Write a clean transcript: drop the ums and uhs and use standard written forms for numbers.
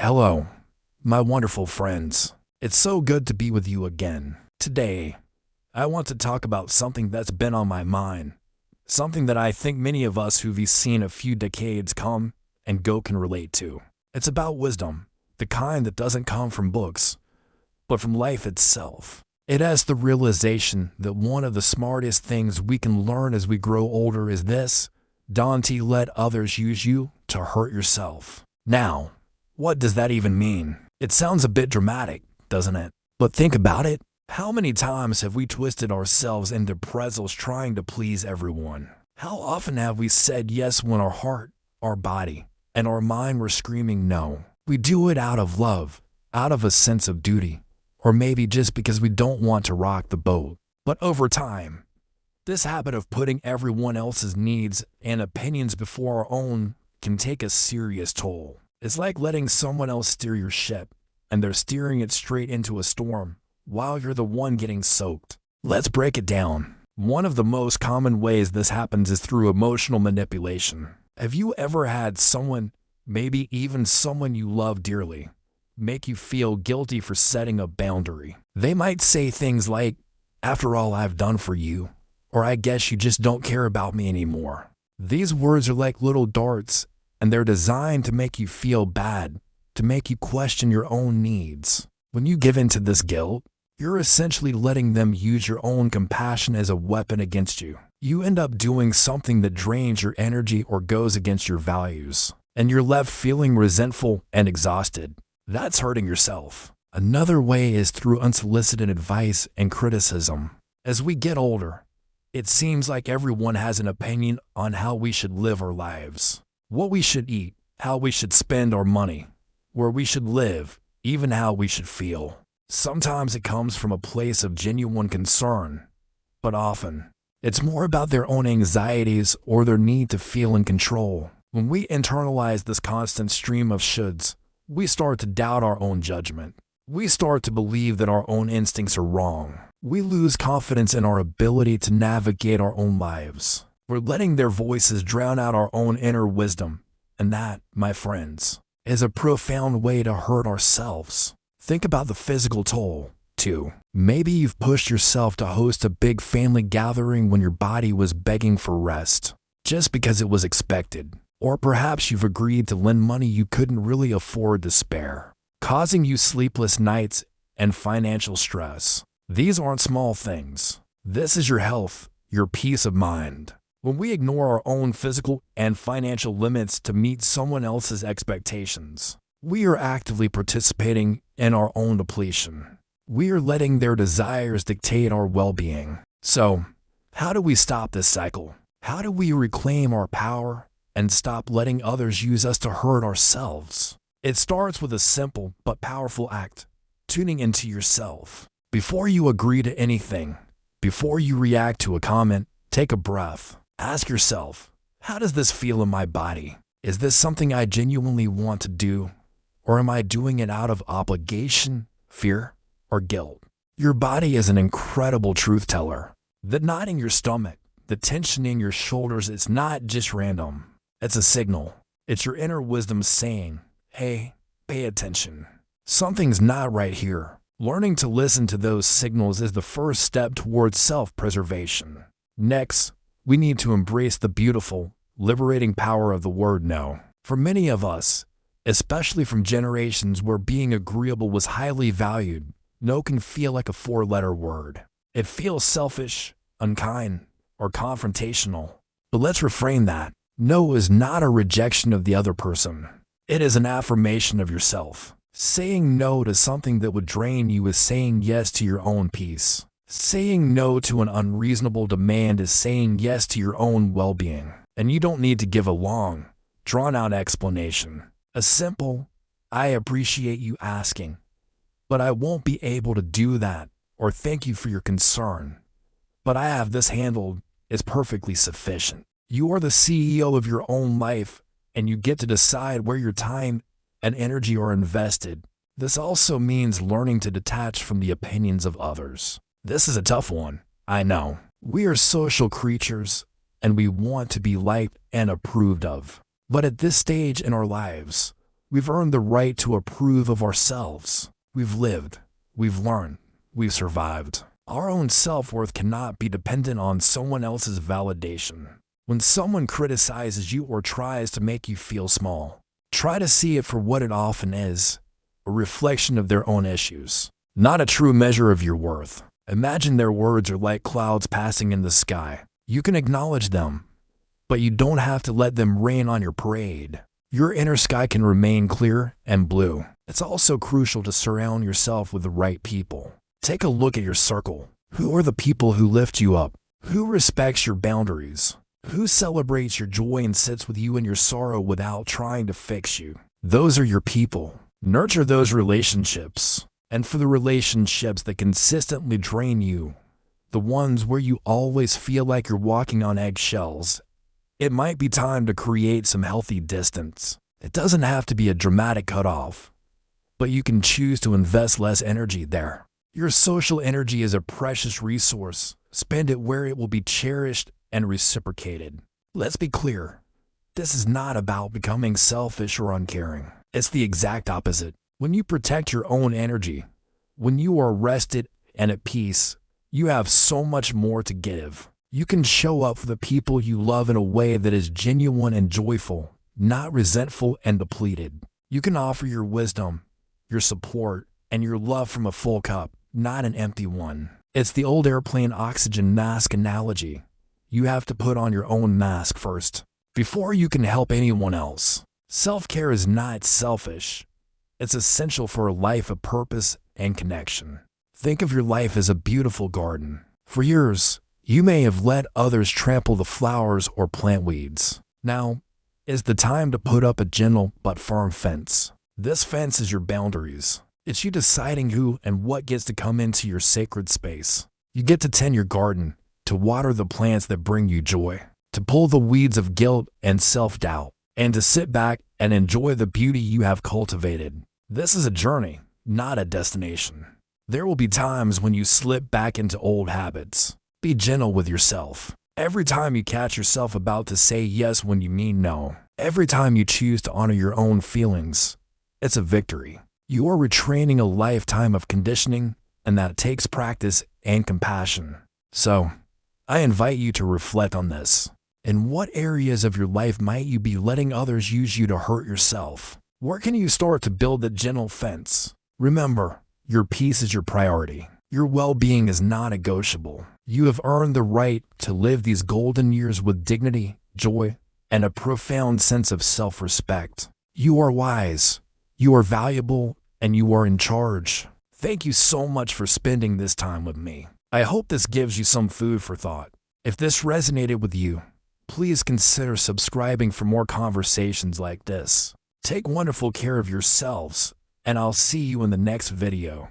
Hello, my wonderful friends. It's so good to be with you again. Today, I want to talk about something that's been on my mind, something that I think many of us who've seen a few decades come and go can relate to. It's about wisdom, the kind that doesn't come from books, but from life itself. It has the realization that one of the smartest things we can learn as we grow older is this: don't let others use you to hurt yourself. Now, what does that even mean? It sounds a bit dramatic, doesn't it? But think about it. How many times have we twisted ourselves into pretzels trying to please everyone? How often have we said yes when our heart, our body, and our mind were screaming no? We do it out of love, out of a sense of duty, or maybe just because we don't want to rock the boat. But over time, this habit of putting everyone else's needs and opinions before our own can take a serious toll. It's like letting someone else steer your ship, and they're steering it straight into a storm, while you're the one getting soaked. Let's break it down. One of the most common ways this happens is through emotional manipulation. Have you ever had someone, maybe even someone you love dearly, make you feel guilty for setting a boundary? They might say things like, "After all I've done for you," or "I guess you just don't care about me anymore." These words are like little darts, and they're designed to make you feel bad, to make you question your own needs. When you give in to this guilt, you're essentially letting them use your own compassion as a weapon against you. You end up doing something that drains your energy or goes against your values, and you're left feeling resentful and exhausted. That's hurting yourself. Another way is through unsolicited advice and criticism. As we get older, it seems like everyone has an opinion on how we should live our lives. What we should eat, how we should spend our money, where we should live, even how we should feel. Sometimes it comes from a place of genuine concern, but often it's more about their own anxieties or their need to feel in control. When we internalize this constant stream of shoulds, we start to doubt our own judgment. We start to believe that our own instincts are wrong. We lose confidence in our ability to navigate our own lives. We're letting their voices drown out our own inner wisdom, and that, my friends, is a profound way to hurt ourselves. Think about the physical toll, too. Maybe you've pushed yourself to host a big family gathering when your body was begging for rest, just because it was expected. Or perhaps you've agreed to lend money you couldn't really afford to spare, causing you sleepless nights and financial stress. These aren't small things. This is your health, your peace of mind. When we ignore our own physical and financial limits to meet someone else's expectations, we are actively participating in our own depletion. We are letting their desires dictate our well-being. So, how do we stop this cycle? How do we reclaim our power and stop letting others use us to hurt ourselves? It starts with a simple but powerful act: tuning into yourself. Before you agree to anything, before you react to a comment, take a breath. Ask yourself, how does this feel in my body? Is this something I genuinely want to do? Or am I doing it out of obligation, fear, or guilt? Your body is an incredible truth teller. The knot in your stomach, the tension in your shoulders, it's not just random. It's a signal. It's your inner wisdom saying, hey, pay attention. Something's not right here. Learning to listen to those signals is the first step towards self-preservation. Next, we need to embrace the beautiful, liberating power of the word no. For many of us, especially from generations where being agreeable was highly valued, no can feel like a four-letter word. It feels selfish, unkind, or confrontational. But let's reframe that. No is not a rejection of the other person. It is an affirmation of yourself. Saying no to something that would drain you is saying yes to your own peace. Saying no to an unreasonable demand is saying yes to your own well-being. And you don't need to give a long, drawn-out explanation. A simple, "I appreciate you asking, but I won't be able to do that," or "Thank you for your concern, but I have this handled," is perfectly sufficient. You are the CEO of your own life, and you get to decide where your time and energy are invested. This also means learning to detach from the opinions of others. This is a tough one, I know. We are social creatures, and we want to be liked and approved of. But at this stage in our lives, We've earned the right to approve of ourselves. We've lived, we've learned, we've survived. Our own self-worth cannot be dependent on someone else's validation. When someone criticizes you or tries to make you feel small, try to see it for what it often is, a reflection of their own issues, not a true measure of your worth. Imagine their words are like clouds passing in the sky. You can acknowledge them, but you don't have to let them rain on your parade. Your inner sky can remain clear and blue. It's also crucial to surround yourself with the right people. Take a look at your circle. Who are the people who lift you up? Who respects your boundaries? Who celebrates your joy and sits with you in your sorrow without trying to fix you? Those are your people. Nurture those relationships. And for the relationships that consistently drain you, the ones where you always feel like you're walking on eggshells, it might be time to create some healthy distance. It doesn't have to be a dramatic cutoff, but you can choose to invest less energy there. Your social energy is a precious resource. Spend it where it will be cherished and reciprocated. Let's be clear. This is not about becoming selfish or uncaring. It's the exact opposite. When you protect your own energy, when you are rested and at peace, you have so much more to give. You can show up for the people you love in a way that is genuine and joyful, not resentful and depleted. You can offer your wisdom, your support, and your love from a full cup, not an empty one. It's the old airplane oxygen mask analogy. You have to put on your own mask first, before you can help anyone else. Self-care is not selfish. It's essential for a life of purpose and connection. Think of your life as a beautiful garden. For years, you may have let others trample the flowers or plant weeds. Now is the time to put up a gentle but firm fence. This fence is your boundaries. It's you deciding who and what gets to come into your sacred space. You get to tend your garden, to water the plants that bring you joy, to pull the weeds of guilt and self-doubt, and to sit back and enjoy the beauty you have cultivated. This is a journey, not a destination. There will be times when you slip back into old habits. Be gentle with yourself. Every time you catch yourself about to say yes when you mean no, every time you choose to honor your own feelings, it's a victory. You are retraining a lifetime of conditioning, and that takes practice and compassion. So, I invite you to reflect on this. In what areas of your life might you be letting others use you to hurt yourself? Where can you start to build a gentle fence? Remember, your peace is your priority. Your well-being is non-negotiable. You have earned the right to live these golden years with dignity, joy, and a profound sense of self-respect. You are wise, you are valuable, and you are in charge. Thank you so much for spending this time with me. I hope this gives you some food for thought. If this resonated with you, please consider subscribing for more conversations like this. Take wonderful care of yourselves, and I'll see you in the next video.